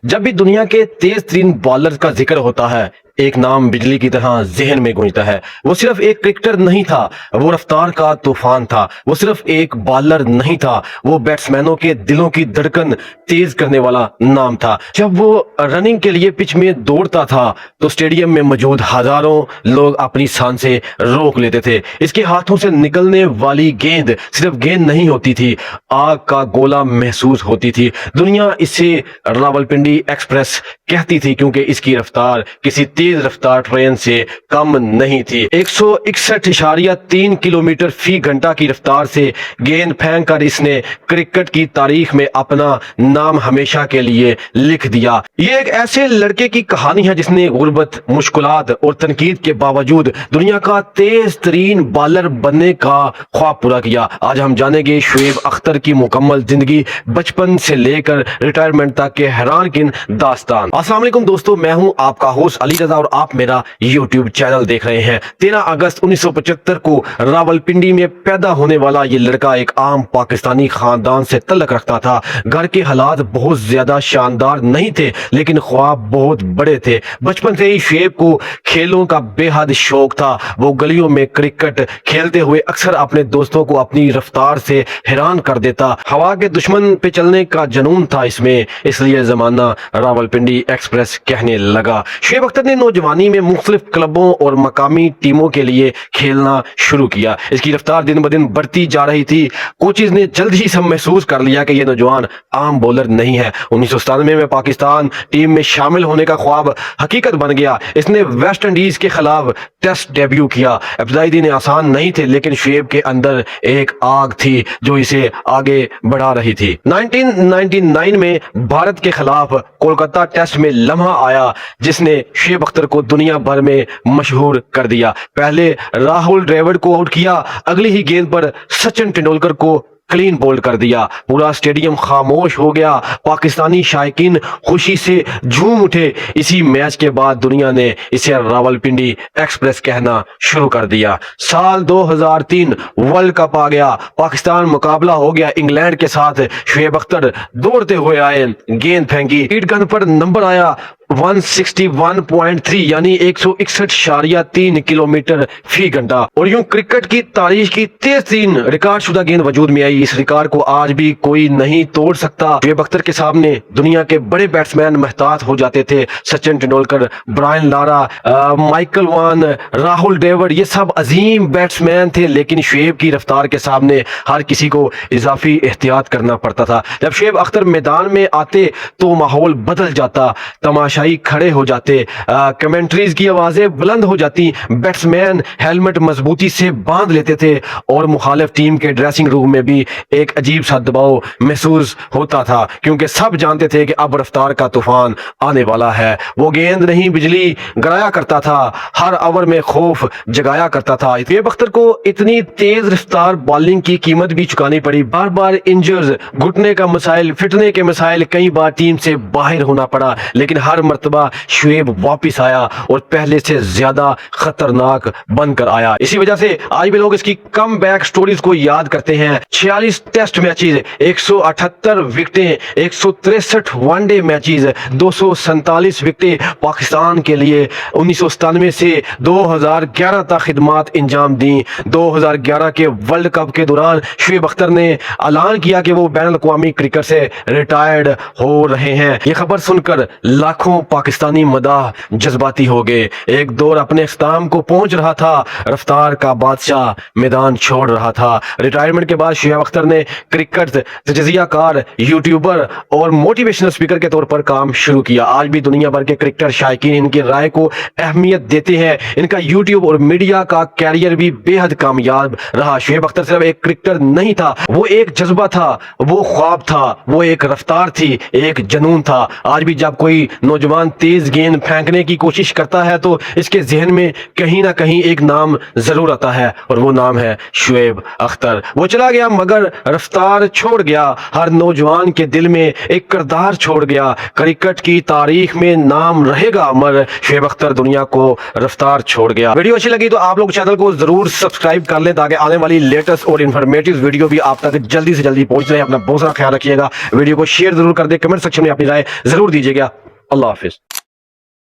जब भी दुनिया के तेज तरीन बॉलर का जिक्र होता है एक नाम बिजली की तरह जहन में गूंजता है। वो सिर्फ एक क्रिकेटर नहीं था, वो रफ्तार का तूफान था। वो सिर्फ एक बॉलर नहीं था, वो बैट्समैनों के दिलों की धड़कन तेज करने वाला नाम था। जब वो रनिंग के लिए पिच में दौड़ता था तो स्टेडियम में मौजूद हजारों लोग अपनी सांसें रोक लेते थे। इसके हाथों से निकलने वाली गेंद सिर्फ गेंद नहीं होती थी, आग का गोला महसूस होती थी। दुनिया इसे रावलपिंडी एक्सप्रेस कहती थी क्योंकि इसकी रफ्तार किसी तेज रफ्तार ट्रेन से कम नहीं थी। 161.3 किलोमीटर फी घंटा की रफ्तार से गेंद फेंक कर इसने क्रिकेट की तारीख में अपना नाम हमेशा के लिए लिख दिया। ये एक ऐसे लड़के की कहानी है जिसने गुर्बत, मुश्किलात और तनकीद के बावजूद दुनिया का तेज तरीन बॉलर बनने का ख्वाब पूरा किया। आज हम जानेंगे शुएब अख्तर की मुकम्मल जिंदगी, बचपन से लेकर रिटायरमेंट तक के हैरानकुन दास्तान। अस्सलाम वालेकुम दोस्तों, मैं हूं आपका होस्ट अली रजा और आप मेरा यूट्यूब चैनल देख रहे हैं। 13 अगस्त 1975 को रावलपिंडी में पैदा होने वाला ये लड़का एक आम पाकिस्तानी खानदान से तल्लक रखता था। घर के हालात बहुत ज्यादा शानदार नहीं थे लेकिन ख्वाब बहुत बड़े थे। बचपन से ही शुएब को खेलों का बेहद शौक था। वो गलियों में क्रिकेट खेलते हुए अक्सर अपने दोस्तों को अपनी रफ्तार से हैरान कर देता। हवा के दुश्मन पे चलने का जुनून था इसमें, इसलिए जमाना रावलपिंडी एक्सप्रेस कहने लगा। शुएब अख्तर ने नौजवानी में मुख्तलिफ क्लबों और मकामी टीमों के लिए खेलना शुरू किया। इसकी रफ्तार दिन ब दिन बढ़ती जा रही थी। कोचेज ने जल्द ही सब महसूस कर लिया कि यह नौजवान आम बॉलर नहीं है। 1997 में पाकिस्तान टीम में शामिल होने का ख्वाब हकीकत बन गया। इसने वेस्ट इंडीज के खिलाफ टेस्ट डेब्यू किया। इब्तदाई दिन आसान नहीं थे लेकिन शुएब के अंदर एक आग थी जो इसे आगे बढ़ा रही थी। 1999 में भारत के खिलाफ कोलकाता टेस्ट में लम्हा आया जिसने शुएब अख्तर को दुनिया भर में मशहूर कर दिया। पहले राहुल द्रविड़ को आउट किया, अगली ही गेंद पर सचिन तेंदुलकर को क्लीन बोल्ड कर दिया। पूरा स्टेडियम खामोश हो गया। पाकिस्तानी शायकीन खुशी से झूम उठे। इसी मैच के बाद दुनिया ने इसे रावलपिंडी एक्सप्रेस कहना शुरू कर दिया। साल 2003 वर्ल्ड कप आ गया। पाकिस्तान मुकाबला हो गया इंग्लैंड के साथ। शुएब अख्तर दौड़ते हुए आए, गेंद फेंकी, हीट गन पर नंबर आया 161.3 यानी 161.3 किलोमीटर फी घंटा। और यूं क्रिकेट की तारीख की तेज तीन रिकॉर्ड शुदा गेंद वजूद में आई। इस रिकॉर्ड को आज भी कोई नहीं तोड़ सकता। शुएब अख्तर के सामने दुनिया के बड़े बैट्समैन महतात हो जाते थे। Sachin Tendulkar, Brian Lara, Michael Vaughan, Rahul Dravid, ये सब अजीम बैट्समैन थे लेकिन शुएब की रफ्तार के सामने हर किसी को इजाफी एहतियात करना पड़ता था। जब शुएब अख्तर मैदान में आते तो माहौल बदल जाता, तमाशा खड़े हो जाते, कमेंट्रीज की आवाजें बुलंद हो जाती, बैट्समैन हेलमेट मजबूती से बांध लेते थे और मुखालिफ टीम के ड्रेसिंग रूम में भी एक अजीब सा दबाव महसूस होता था क्योंकि सब जानते थे कि अब रफ्तार का तूफान आने वाला है। वो गेंद नहीं बिजली गिराया करता था, हर ओवर में खौफ जगाया करता था। शुएब अख्तर को इतनी तेज रफ्तार बॉलिंग की कीमत भी चुकानी पड़ी। बार बार इंजर्स, घुटने का मसाइल, फिटने के मसाइल, कई बार टीम से बाहर होना पड़ा लेकिन हर मर्तबा शुएब वापिस आया और पहले से ज्यादा खतरनाक बनकर आया। इसी वजह से आज भी लोग इसकी कम बैक स्टोरीज को याद करते हैं। 46 टेस्ट मैचेस, 178 विकेटें, 163 वनडे मैचेस, 247 विकेटें पाकिस्तान के लिए 1997 से 2011 तक खिदमात इंजाम दी। 2011 के वर्ल्ड कप के दौरान शुएब अख्तर ने ऐलान किया कि वो बैनुल अक़वामी क्रिकेट से रिटायर्ड हो रहे हैं। ये खबर सुनकर लाखों पाकिस्तानी मदाह जज्बाती हो गए। एक दौर अपने इख्तिताम को पहुंच रहा था। रफ्तार का बादशाह मैदान छोड़ रहा था। रिटायरमेंट के बाद शुएब अख्तर ने क्रिकेट तजज़ियाकार, यूट्यूबर और मोटिवेशनल स्पीकर के तौर पर काम शुरू किया। आज भी दुनिया भर के क्रिकेटर शायकीन इनकी राय को अहमियत देते हैं। इनका यूट्यूब और मीडिया का कैरियर भी बेहद कामयाब रहा। शुएब अख्तर सिर्फ एक क्रिकेटर नहीं था, वो एक जज्बा था, वो ख्वाब था, वो एक रफ्तार थी, एक जुनून था। आज भी जब कोई नौजवान नौजवान तेज गेंद फेंकने की कोशिश करता है तो इसके जहन में कहीं ना कहीं एक नाम जरूर आता है और वो नाम है शुएब अख्तर। वो चला गया मगर रफ्तार छोड़ गया, हर नौजवान के दिल में एक किरदार छोड़ गया, क्रिकेट की तारीख में नाम रहेगा अमर, शुएब अख्तर दुनिया को रफ्तार छोड़ गया। वीडियो अच्छी लगी तो आप लोग चैनल को जरूर सब्सक्राइब कर लें ताकि आने वाली लेटेस्ट और इन्फॉर्मेटिव वीडियो भी आप तक जल्दी से जल्दी पहुंच रहे। अपना बहुत सारा ख्याल रखिएगा, वीडियो को शेयर जरूर कर दे, कमेंट सेक्शन में अपनी राय जरूर दीजिएगा। अल्लाह हाफिज।